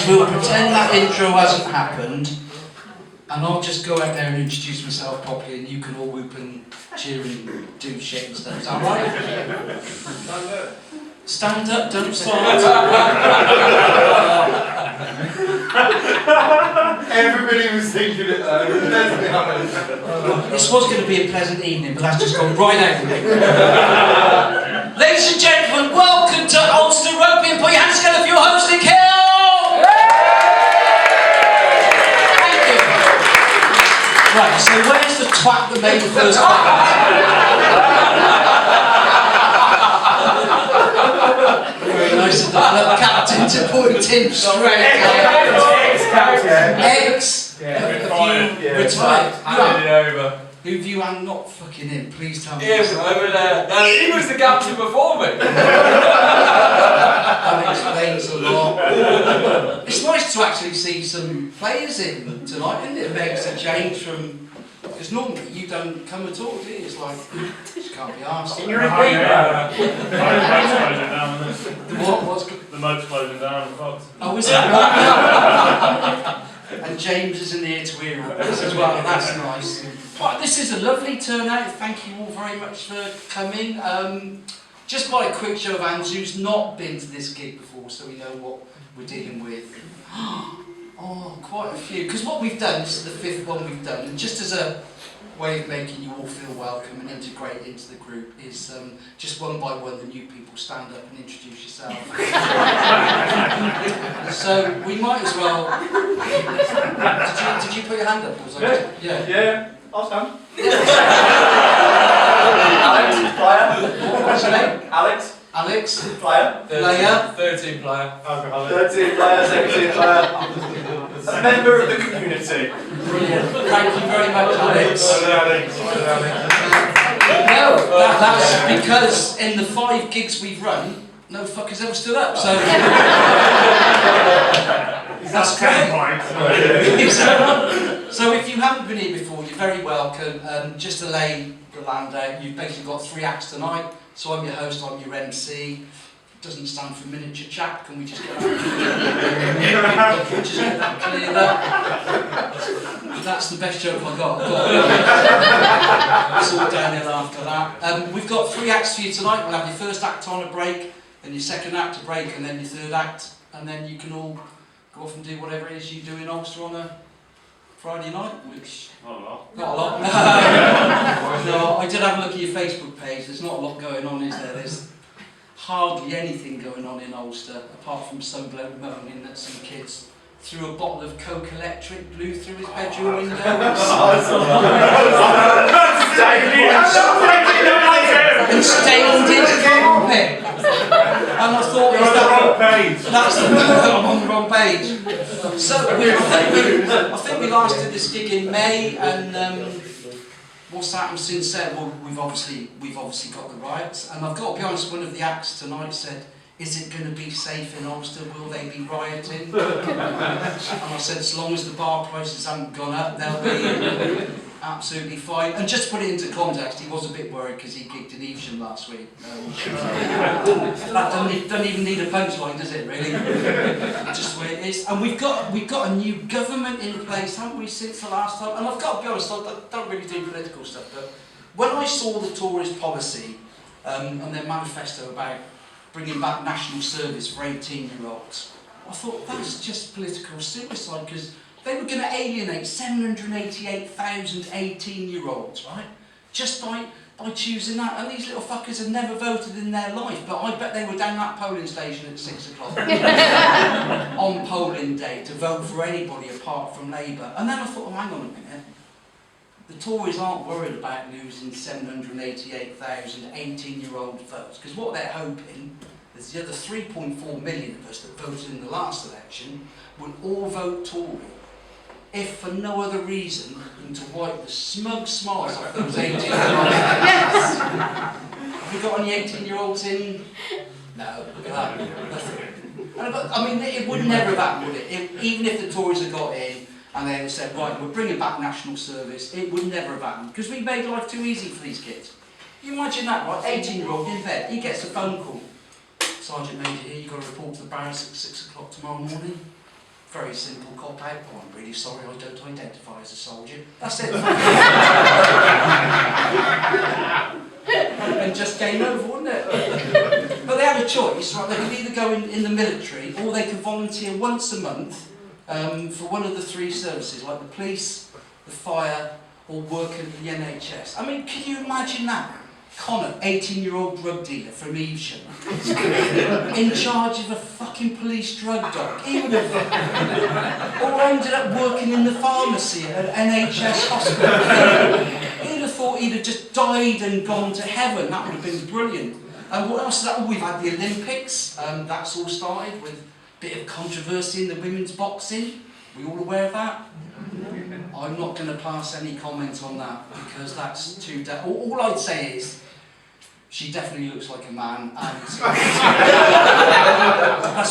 is we'll pretend that intro hasn't happened, and I'll just go out there and introduce myself properly, and you can all whoop and cheer and do shit and stuff. Is that right? Stand up, don't start. Everybody was thinking it though, let's be honest. This was going to be a pleasant evening, but that's just gone right out of me. Ladies and gentlemen, welcome to Alcester Rugby, and put your hands together for your host, Nick Hill! Thank you. Right, so where's the twat that made the first Very nice of that little captain to point him straight Ex. Retired. Handed it over. Who have you and not fucking him? Please tell me. Yeah, over there. He was the captain before me. That explains a lot. It's nice to actually see some players in tonight, isn't it? It makes a change from. Because normally you don't come at all, do you? It's like, just can't be arsed. You're a keeper. What's the moat's closing down in Fox. Oh, is that right? And James isn't here to hear all this as well, that's nice. But this is a lovely turnout, thank you all very much for coming. Just by a quick show of hands, who's not been to this gig before, so we know what we're dealing with. Oh, quite a few. Because what we've done, this is the 5th one we've done, and just as a way of making you all feel welcome and integrate into the group is just one by one the new people stand up and introduce yourself. So we might as well. Did you put your hand up? Was I Yeah, I'll stand. Alex, player. What's your name? Alex. Alex. Player. 13 player. 13 player, 17 player. A member of the community. Brilliant. Thank you very much, Alex. No, that's because in the 5 gigs we've run, no fuckers ever stood up. So that's great. So if you haven't been here before, you're very welcome. Just to lay the land out, you've basically got 3 acts tonight. So I'm your host, I'm your MC. Doesn't stand for miniature chap. Can we just get that? Just get that cleared up. That's the best joke I got. It's all downhill after that. We've got 3 acts for you tonight. We'll have your first act on a break, then your second act a break, and then your third act, and then you can all go off and do whatever it is you do in Ulster on a Friday night, which Not a lot. not a lot. No, I did have a look at your Facebook page. There's not a lot going on, is there? There's hardly anything going on in Ulster, apart from some bloke moaning that some kids threw a bottle of Coke Electric blew through his bedroom window. And stained his carpet. And I thought, that's the I'm on the wrong page. So I think we last did this gig in May, and what's happened since then? Well, we've obviously got the riots, and I've got to be honest. One of the acts tonight said, "Is it going to be safe in Ulster? Will they be rioting?" And I said, as long as the bar prices haven't gone up, they'll be absolutely fine. And just to put it into context, he was a bit worried because he gigged in Evesham last week. That doesn't even need a punchline, does it, really? Just the way it is. And we've got a new government in place, haven't we, since the last time? And I've got to be honest, I don't really do political stuff, but when I saw the Tories policy and their manifesto about bringing back national service for 18-year-olds, I thought that's just political suicide, because they were going to alienate 788,000 18-year-olds, right? Just by choosing that. And these little fuckers had never voted in their life, but I bet they were down that polling station at 6 o'clock on polling day to vote for anybody apart from Labour. And then I thought, oh, hang on a minute. The Tories aren't worried about losing 788,000 18-year-old votes, because what they're hoping is the other 3.4 million of us that voted in the last election would all vote Tory, if for no other reason than to wipe the smug smiles off those 18-year-olds. Yes! Have we got any 18-year-olds in? No, look at that. Nothing. I mean, it would never have happened, would it? Even if the Tories had got in and they had said, right, we're bringing back national service, it would never have happened, because we made life too easy for these kids. You imagine that, right? 18-year-old in bed, he gets a phone call. Sergeant Major here, you've got to report to the barracks at 6 o'clock tomorrow morning. Very simple cop out. Oh, I'm really sorry, I don't identify as a soldier. That's it. And just game over, wouldn't it? But they had a choice, right? They could either go in the military or they could volunteer once a month for one of the 3 services, like the police, the fire, or work at the NHS. I mean, can you imagine that? Connor, 18-year-old drug dealer from Evesham, in charge of a fucking police drug dog. He would have, or ended up working in the pharmacy at an NHS hospital. He'd have thought he'd have just died and gone to heaven. That would have been brilliant. And what else is that? We've had the Olympics. That's all started with a bit of controversy in the women's boxing. We all aware of that? I'm not going to pass any comment on that because that's too... all I'd say is she definitely looks like a man, and that's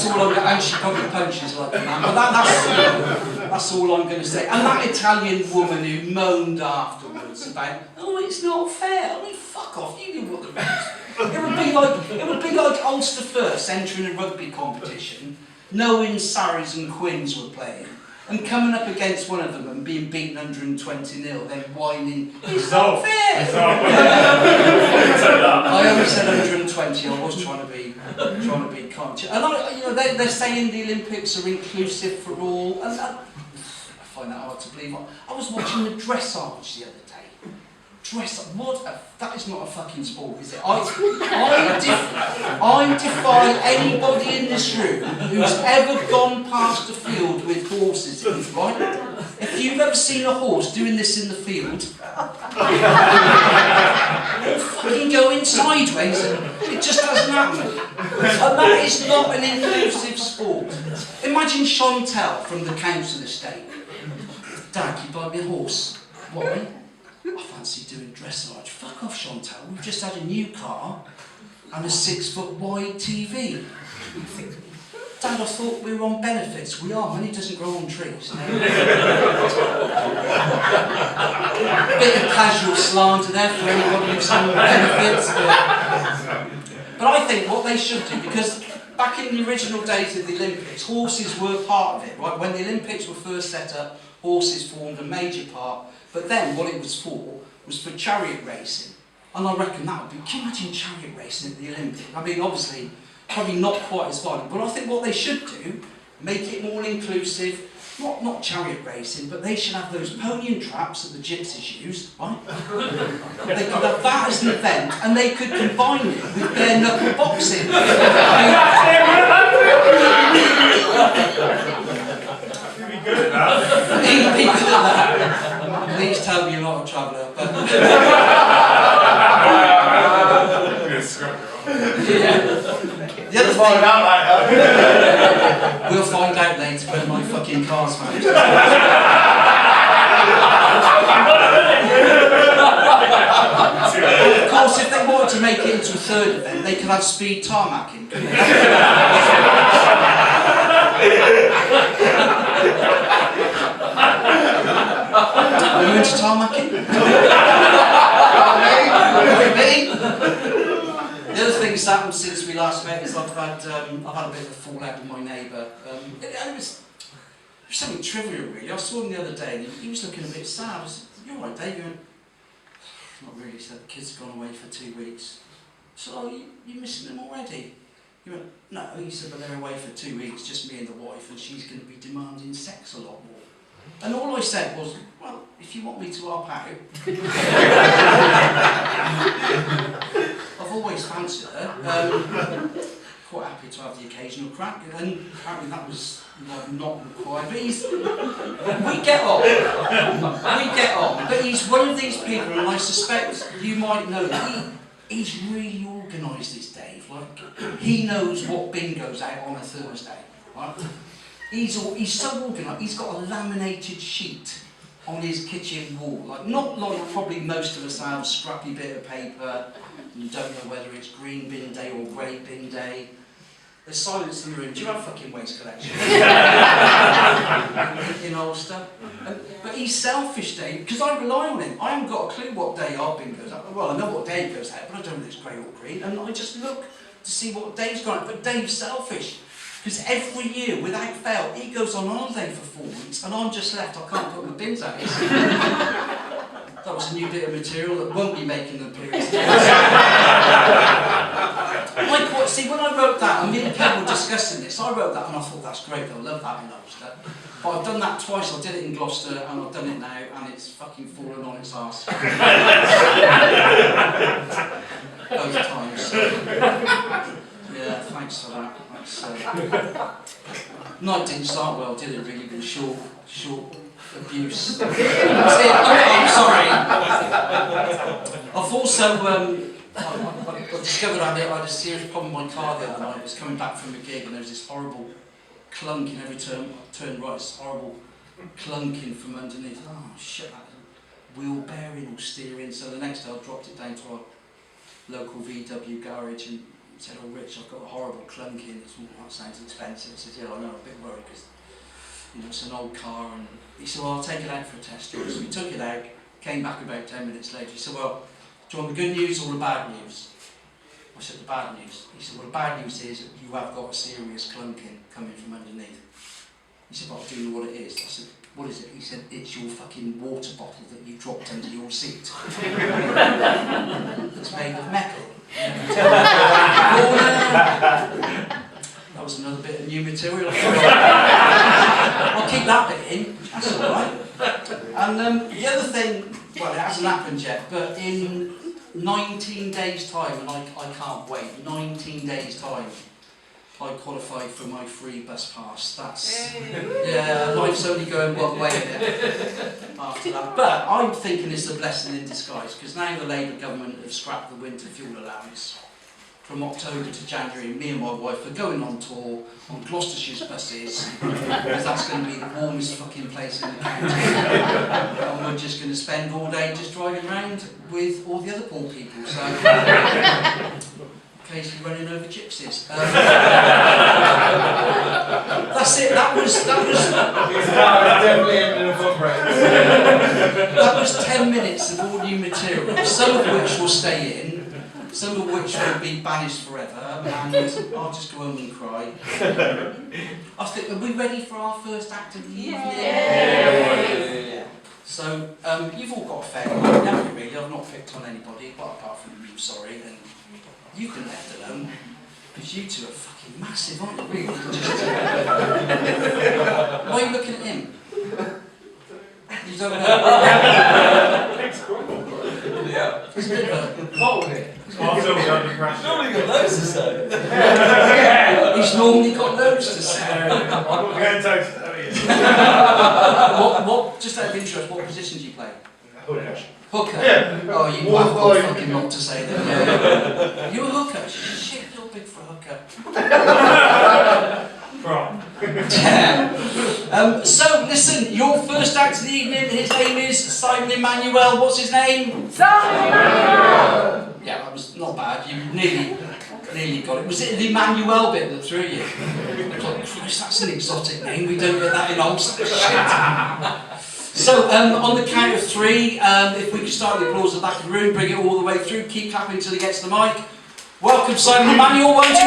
all I'm. And she probably punches like a man, but that's all I'm going to say. And that Italian woman who moaned afterwards about, oh, it's not fair. I mean, fuck off. You knew what the rules. It would be like Ulster First entering a rugby competition, knowing Sarries and Quins were playing, and coming up against one of them and being beaten 120-0, then whining, it's not fair! I only said 120, I was trying to be conscious. And they're saying the Olympics are inclusive for all, and I find that hard to believe. I was watching the dressage the other day. That is not a fucking sport, is it? I defy anybody in this room who's ever gone past a field with horses in it, right? If you've ever seen a horse doing this in the field, it'll fucking go in sideways and it just doesn't happen. And that is not an inclusive sport. Imagine Chantal from the council estate. Dad, can you buy me a horse? Why? I fancy doing dressage. Fuck off, Chantal. We've just had a new car and a 6-foot wide TV. Dad, I thought we were on benefits. We are. Money doesn't grow on trees. No. Bit of casual slander there for anybody who's on benefits. But I think what they should do, because back in the original days of the Olympics, horses were part of it, right? When the Olympics were first set up, horses formed a major part. But then what it was for chariot racing. And I reckon that would be, can you imagine chariot racing at the Olympics? I mean, obviously, probably not quite as violent, but I think what they should do, make it more inclusive, not chariot racing, but they should have those pony and traps that the gypsies use, right? They could have that as an event, and they could combine it with bare knuckle boxing. You'd be good at that. He'd be good at that. Please tell me you're not a traveller. But the other thing, we'll find out later when my fucking car's found. Of course, if they wanted to make it into a third event, they could have speed tarmacking. Are you into tarmacking? The other thing that's happened since we last met is I've had a bit of a fallout with my neighbour. It was something trivial, really. I saw him the other day and he was looking a bit sad. I said, "You all right, Dave?" He went, "Not really." He said, "The kids have gone away for 2 weeks." So, "Oh, you missing them already?" He went, "No." He said, "But they're away for 2 weeks, just me and the wife, and she's going to be demanding sex a lot more." And all I said was, "Well, if you want me to opt out." I've always fancied her. Quite happy to have the occasional crack, and apparently that was not required. But we get on. But he's one of these people, and I suspect you might know that he's really organised, this Dave. Like, he knows what bin goes out on a Thursday. Right? He's so organised. He's got a laminated sheet on his kitchen wall, like not like probably most of us have, a scrappy bit of paper. You don't know whether it's green bin day or grey bin day. There's silence in the room. Do you have fucking waste collection in Ulster? But he's selfish, Dave, because I rely on him. I haven't got a clue what day our bin goes out. Well, I know what day it goes out, but I don't know if it's grey or green. And I just look to see what Dave's got. But Dave's selfish. Because every year, without fail, he goes on holiday for 4 weeks, and I'm just left, I can't put my bins out. That was a new bit of material that won't be making an appearance. See, when I wrote that, and me and Ken were discussing this, I wrote that and I thought, that's great, they'll love that in Ulster. But I've done that twice, I did it in Gloucester, and I've done it now, and it's fucking fallen on its arse. Both times. So. Yeah, thanks for that. Night didn't start well, did it really? Been short abuse. I'm sorry. I've also I discovered I had a serious problem with my car the other night. I was coming back from a gig and there was this horrible clunking every turn right, this horrible clunking from underneath. Oh shit, that wheel bearing or steering. So the next day I dropped it down to our local VW garage and said, oh Rich, I've got a horrible clunking. That sounds expensive. I said, yeah, I know, I'm a bit worried because it's an old car. And he said, well, I'll take it out for a test drive. So we took it out, came back about 10 minutes later. He said, well, do you want the good news or the bad news? I said, the bad news. He said, well, the bad news is that you have got a serious clunking coming from underneath. He said, but I do know what it is. I said, what is it? He said, it's your fucking water bottle that you dropped under your seat. It's made of metal. That was another bit of new material. I'll keep that bit in, that's alright. And the other thing, well, it hasn't happened yet, but in 19 days' time, and I can't wait, 19 days' time, I qualified for my free bus pass. That's, yeah, life's only going one way a bit after that. But I'm thinking it's a blessing in disguise, because now the Labour government have scrapped the winter fuel allowance. From October to January, me and my wife are going on tour on Gloucestershire's buses, because that's going to be the warmest fucking place in the county. And we're just going to spend all day just driving around with all the other poor people. So, occasionally running over gypsies. That's it. That was definitely ended a footprint. That was 10 minutes of all new material, some of which will stay in. Some of which will be banished forever, and I'll just go home and cry. I think, are we ready for our first act of the evening? Yeah. So, you've all got a fair night, haven't you really? I've not picked on anybody, apart from you, sorry, and you've been left alone, because you two are fucking massive, aren't you, really? Why are you looking at him? You don't know? Yeah. It's a bit of a Hold it. Also, we're under pressure. Normally got loads to say. He's normally got loads to say. I'm not going to toast it, What, just out of interest, what position do you play? Hooker. Hooker? Yeah. Oh, you have got fucking lot to say then, yeah. You're a hooker? Shit, you're big for a hooker. Right. So, listen, your first act of the evening, his name is Simon Emmanuel. What's his name? Simon Emmanuel! Yeah, that was not bad. You nearly got it. Was it the Emmanuel bit that threw you? Christ, that's an exotic name. We don't get that in Ulster. Shit. So, on the count of three, if we could start the applause at the back of the room, bring it all the way through, keep clapping until he gets the mic. Welcome, Simon Emmanuel. 1, 2, 3.